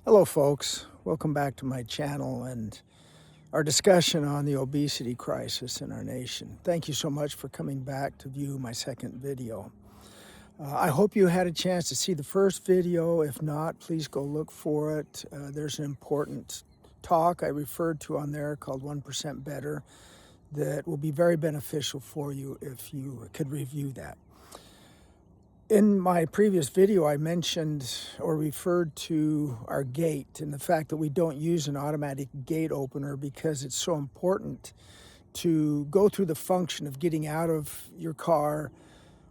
Hello folks, welcome back to my channel and our discussion on the obesity crisis in our nation. Thank you so much for coming back to view my second video. I hope you had a chance to see the first video. If not, please go look for it. There's an important talk I referred to on there called 1% Better that will be very beneficial for you if you could review that. In my previous video, I mentioned or referred to our gate and the fact that we don't use an automatic gate opener because it's so important to go through the function of getting out of your car,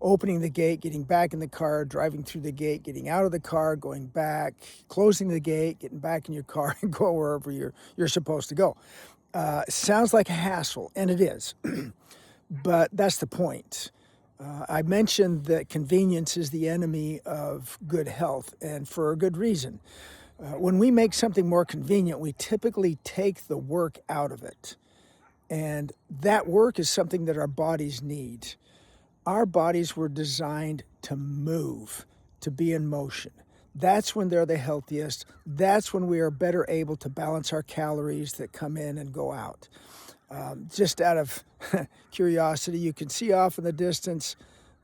opening the gate, getting back in the car, driving through the gate, getting out of the car, going back, closing the gate, getting back in your car and go wherever you're supposed to go. Sounds like a hassle, and it is, but that's the point. I mentioned that convenience is the enemy of good health, and for a good reason. When we make something more convenient, we typically take the work out of it. And that work is something that our bodies need. Our bodies were designed to move, to be in motion. That's when they're the healthiest. That's when we are better able to balance our calories that come in and go out. Just out of curiosity, you can see off in the distance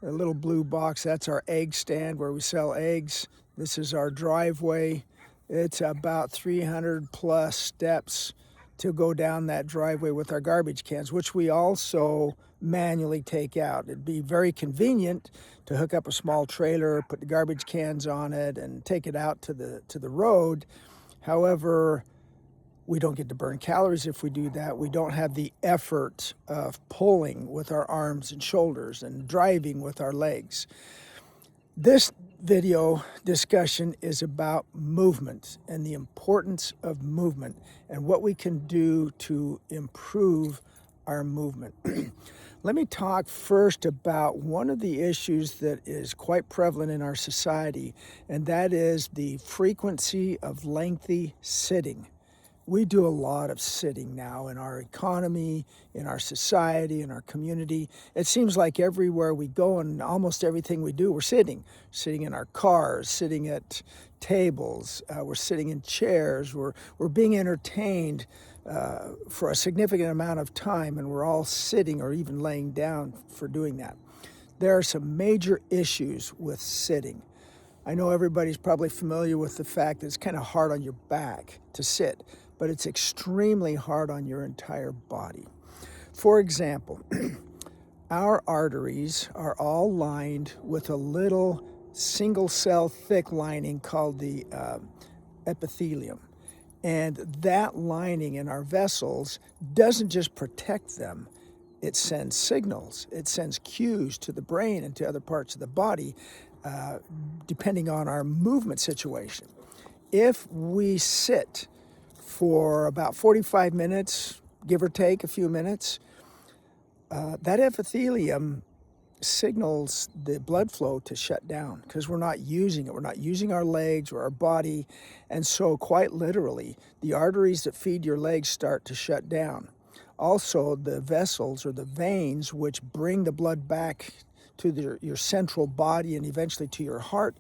a little blue box. That's our egg stand where we sell eggs. This is our driveway. It's about 300 plus steps to go down that driveway with our garbage cans, which we also manually take out. It'd be very convenient to hook up a small trailer, put the garbage cans on it, and take it out to the road. However, we don't get to burn calories if we do that. We don't have the effort of pulling with our arms and shoulders and driving with our legs. This video discussion is about movement and the importance of movement and what we can do to improve our movement. Let me talk first about one of the issues that is quite prevalent in our society, and that is the frequency of lengthy sitting. We do a lot of sitting now in our economy, in our society, in our community. It seems like everywhere we go and almost everything we do, we're sitting. Sitting in our cars, sitting at tables, we're sitting in chairs, we're being entertained for a significant amount of time, and we're all sitting or even laying down for doing that. There are some major issues with sitting. I know everybody's probably familiar with the fact that it's kind of hard on your back to sit, but it's extremely hard on your entire body. For example, our arteries are all lined with a little single cell thick lining called the epithelium. And that lining in our vessels doesn't just protect them, it sends signals, it sends cues to the brain and to other parts of the body, depending on our movement situation. If we sit for about 45 minutes, give or take a few minutes, that epithelium signals the blood flow to shut down because we're not using it. We're not using our legs or our body. And so quite literally, the arteries that feed your legs start to shut down. Also, the vessels or the veins which bring the blood back to your central body and eventually to your heart,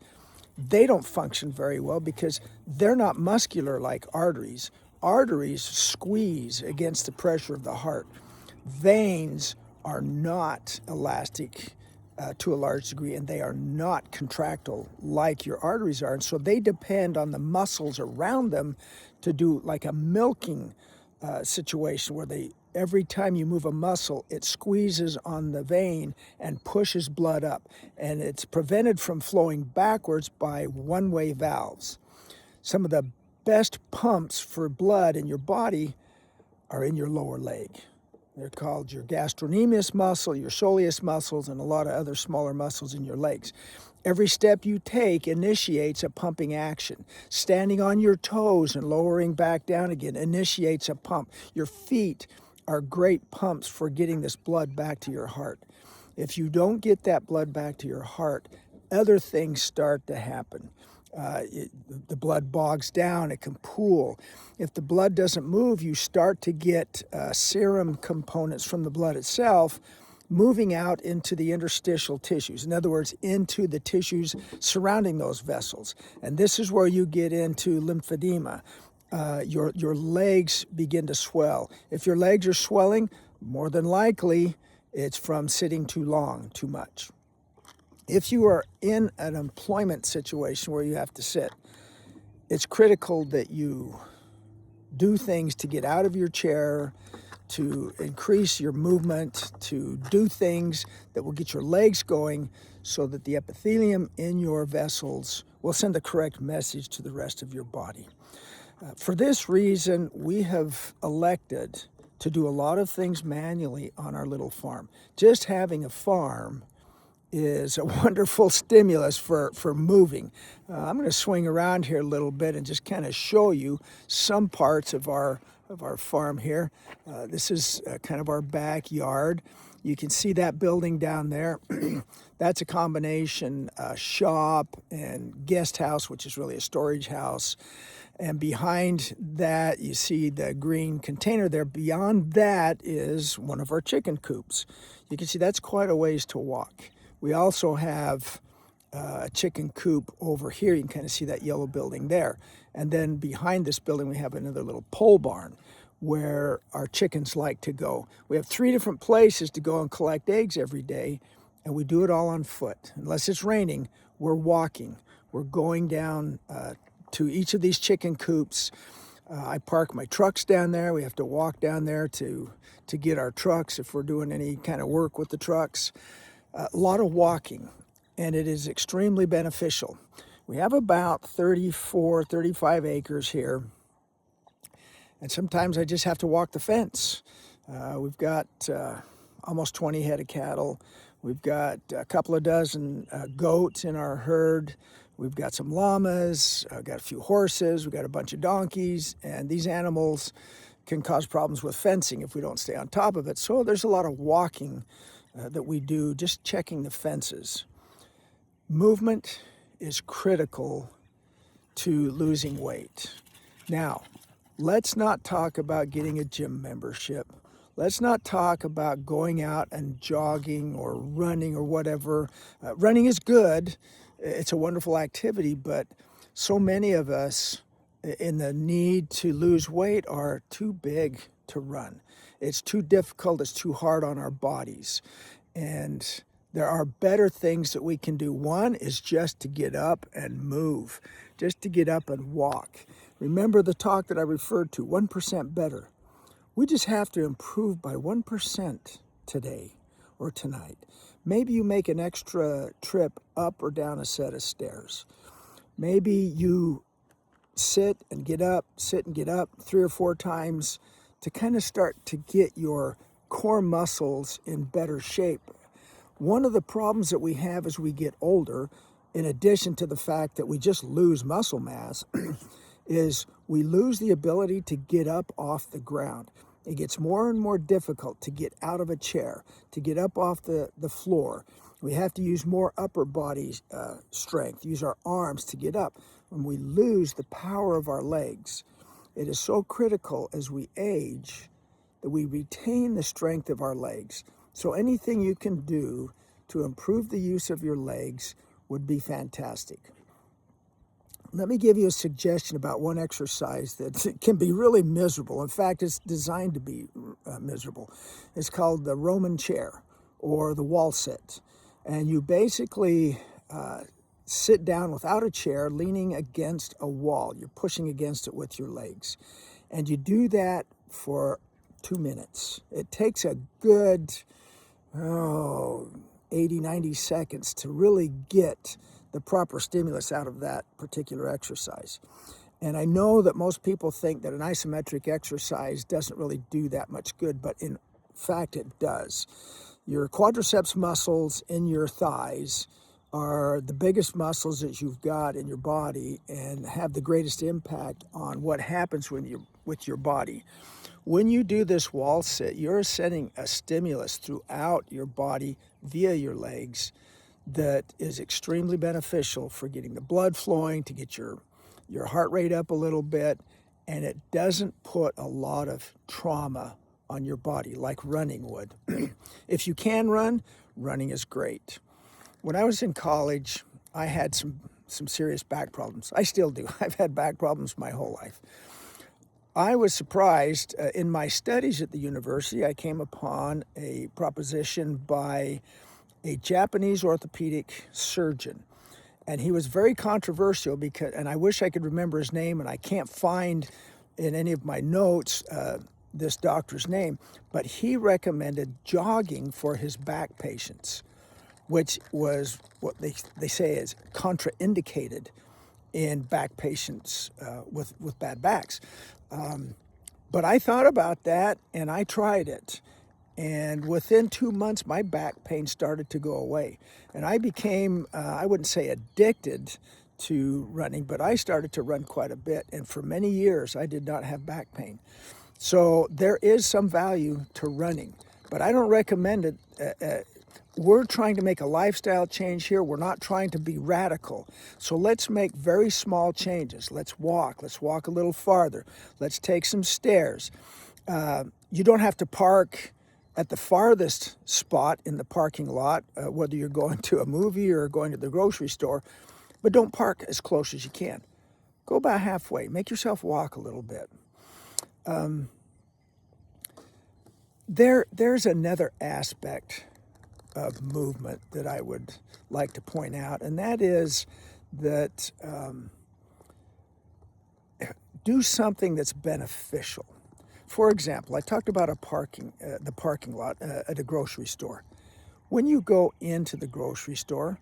they don't function very well because they're not muscular like arteries. Arteries squeeze against the pressure of the heart. Veins are not elastic to a large degree, and they are not contractile like your arteries are. And so they depend on the muscles around them to do like a milking situation where every time you move a muscle, it squeezes on the vein and pushes blood up. And it's prevented from flowing backwards by one-way valves. Some of the best pumps for blood in your body are in your lower leg. They're called your gastrocnemius muscle, your soleus muscles, and a lot of other smaller muscles in your legs. Every step you take initiates a pumping action. Standing on your toes and lowering back down again initiates a pump. Your feet are great pumps for getting this blood back to your heart. If you don't get that blood back to your heart, other things start to happen. The blood bogs down, it can pool. If the blood doesn't move, you start to get serum components from the blood itself moving out into the interstitial tissues. In other words, into the tissues surrounding those vessels. And this is where you get into lymphedema. Your legs begin to swell. If your legs are swelling, more than likely it's from sitting too long, too much. If you are in an employment situation where you have to sit, it's critical that you do things to get out of your chair, to increase your movement, to do things that will get your legs going so that the epithelium in your vessels will send the correct message to the rest of your body. For this reason, we have elected to do a lot of things manually on our little farm. Just having a farm is a wonderful stimulus for moving. I'm going to swing around here a little bit and just kind of show you some parts of our farm here. This is kind of our backyard. You can see that building down there. That's a combination shop and guest house, which is really a storage house. And behind that, you see the green container there. Beyond that is one of our chicken coops. You can see that's quite a ways to walk. We also have a chicken coop over here. You can kind of see that yellow building there. And then behind this building, we have another little pole barn where our chickens like to go. We have 3 different places to go and collect eggs every day, and we do it all on foot. Unless it's raining, we're walking. We're going down to each of these chicken coops. I park my trucks down there. We have to walk down there to get our trucks if we're doing any kind of work with the trucks. A lot of walking, and it is extremely beneficial. We have about 34, 35 acres here, and sometimes I just have to walk the fence. We've got almost 20 head of cattle. We've got a couple of dozen goats in our herd. We've got some llamas, got a few horses, we've got a bunch of donkeys, and these animals can cause problems with fencing if we don't stay on top of it. So there's a lot of walking that we do, just checking the fences. Movement is critical to losing weight. Now, let's not talk about getting a gym membership. Let's not talk about going out and jogging or running or whatever. Running is good. It's a wonderful activity, but so many of us in the need to lose weight are too big to run. It's too difficult, it's too hard on our bodies. And there are better things that we can do. One is just to get up and move, just to get up and walk. Remember the talk that I referred to, 1% better. We just have to improve by 1% today or tonight. Maybe you make an extra trip up or down a set of stairs. Maybe you sit and get up 3 or 4 times to kind of start to get your core muscles in better shape. One of the problems that we have as we get older, in addition to the fact that we just lose muscle mass, is we lose the ability to get up off the ground. It gets more and more difficult to get out of a chair, to get up off the floor. We have to use more upper body strength, use our arms to get up. When we lose the power of our legs, it is so critical as we age that we retain the strength of our legs. So anything you can do to improve the use of your legs would be fantastic. Let me give you a suggestion about one exercise that can be really miserable. In fact, it's designed to be miserable. It's called the Roman chair or the wall sit. And you basically sit down without a chair, leaning against a wall. You're pushing against it with your legs. And you do that for 2 minutes. It takes a good 80, 90 seconds to really get the proper stimulus out of that particular exercise. And I know that most people think that an isometric exercise doesn't really do that much good, but in fact it does. Your quadriceps muscles in your thighs are the biggest muscles that you've got in your body and have the greatest impact on what happens with your body. When you do this wall sit, you're sending a stimulus throughout your body via your legs that is extremely beneficial for getting the blood flowing, to get your heart rate up a little bit, and it doesn't put a lot of trauma on your body, like running would. If you can run, running is great. When I was in college, I had some serious back problems. I still do. I've had back problems my whole life. I was surprised in my studies at the university, I came upon a proposition by a Japanese orthopedic surgeon. And he was very controversial because, and I wish I could remember his name, and I can't find in any of my notes this doctor's name, but he recommended jogging for his back patients, which was what they say is contraindicated in back patients with bad backs. But I thought about that and I tried it. And within 2 months, my back pain started to go away. And I became, I wouldn't say addicted to running, but I started to run quite a bit. And for many years, I did not have back pain. So there is some value to running, but I don't recommend it. We're trying to make a lifestyle change here. We're not trying to be radical. So let's make very small changes. Let's walk a little farther. Let's take some stairs. You don't have to park at the farthest spot in the parking lot, whether you're going to a movie or going to the grocery store, but don't park as close as you can. Go about halfway. Make yourself walk a little bit. There's another aspect of movement that I would like to point out, and that is that do something that's beneficial. For example, I talked about the parking lot at a grocery store. When you go into the grocery store,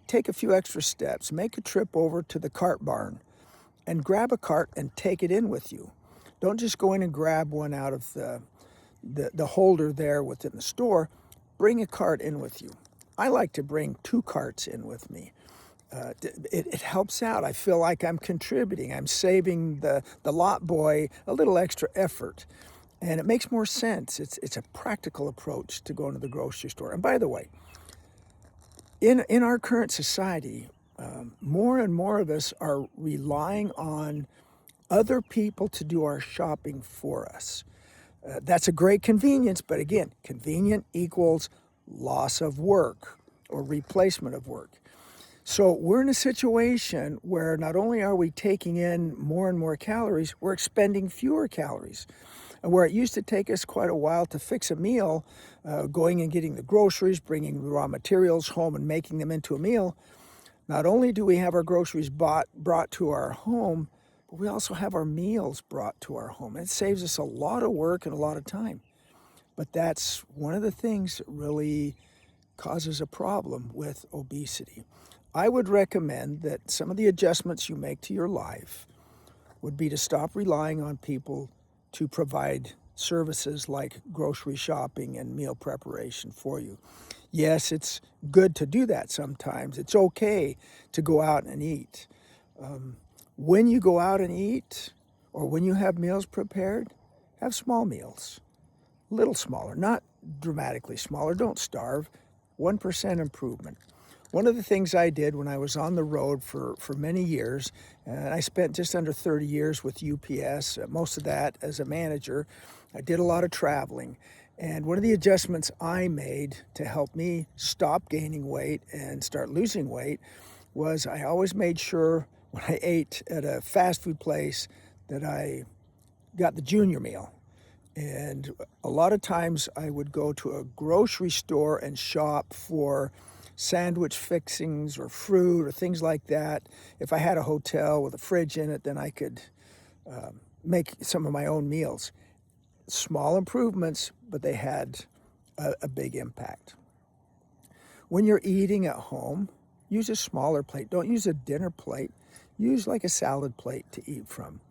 take a few extra steps, make a trip over to the cart barn and grab a cart and take it in with you. Don't just go in and grab one out of the holder there within the store. Bring a cart in with you. I like to bring 2 carts in with me. It helps out. I feel like I'm contributing. I'm saving the lot boy a little extra effort. And it makes more sense. It's a practical approach to going to the grocery store. And by the way, in our current society, more and more of us are relying on other people to do our shopping for us. That's a great convenience, but again, convenient equals loss of work or replacement of work. So we're in a situation where not only are we taking in more and more calories, we're expending fewer calories. And where it used to take us quite a while to fix a meal, going and getting the groceries, bringing the raw materials home and making them into a meal, not only do we have our groceries brought to our home, but we also have our meals brought to our home. It saves us a lot of work and a lot of time. But that's one of the things that really causes a problem with obesity. I would recommend that some of the adjustments you make to your life would be to stop relying on people to provide services like grocery shopping and meal preparation for you. Yes, it's good to do that sometimes. It's okay to go out and eat. When you go out and eat, or when you have meals prepared, have small meals. A little smaller, not dramatically smaller. Don't starve. 1% improvement. One of the things I did when I was on the road for many years, and I spent just under 30 years with UPS, most of that as a manager. I did a lot of traveling. And one of the adjustments I made to help me stop gaining weight and start losing weight was I always made sure when I ate at a fast food place that I got the junior meal. And a lot of times I would go to a grocery store and shop for sandwich fixings or fruit or things like that. If I had a hotel with a fridge in it, then I could make some of my own meals. Small improvements, but they had a big impact. When you're eating at home, use a smaller plate. Don't use a dinner plate. Use like a salad plate to eat from.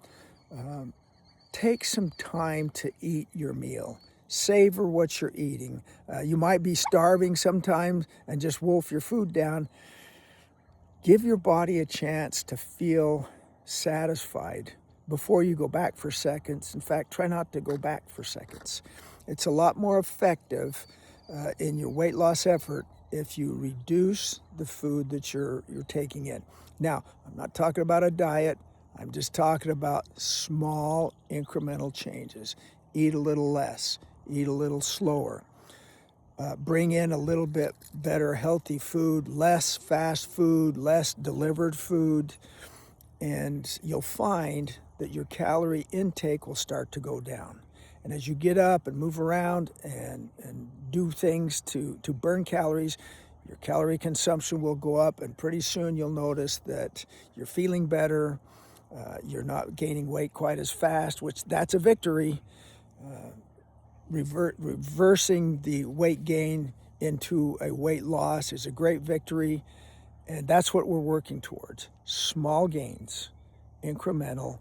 Take some time to eat your meal. Savor what you're eating. You might be starving sometimes and just wolf your food down. Give your body a chance to feel satisfied before you go back for seconds. In fact, try not to go back for seconds. It's a lot more effective in your weight loss effort if you reduce the food that you're taking in. Now, I'm not talking about a diet. I'm just talking about small incremental changes. eat a little less, eat a little slower. Bring in a little bit better healthy food, less fast food, less delivered food, and you'll find that your calorie intake will start to go down. And as you get up and move around and do things to burn calories, your calorie consumption will go up, and pretty soon you'll notice that you're feeling better, you're not gaining weight quite as fast, which that's a victory. Reversing the weight gain into a weight loss is a great victory, and that's what we're working towards. Small gains, incremental,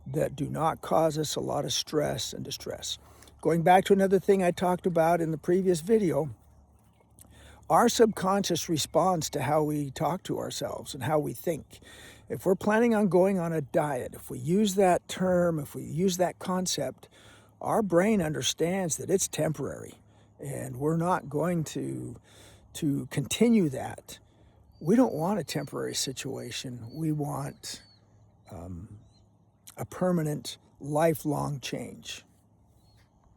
that do not cause us a lot of stress and distress. Going back to another thing I talked about in the previous video, our subconscious responds to how we talk to ourselves and how we think. If we're planning on going on a diet, if we use that term, if we use that concept, our brain understands that it's temporary, and we're not going to continue that. We don't want a temporary situation. We want a permanent, lifelong change.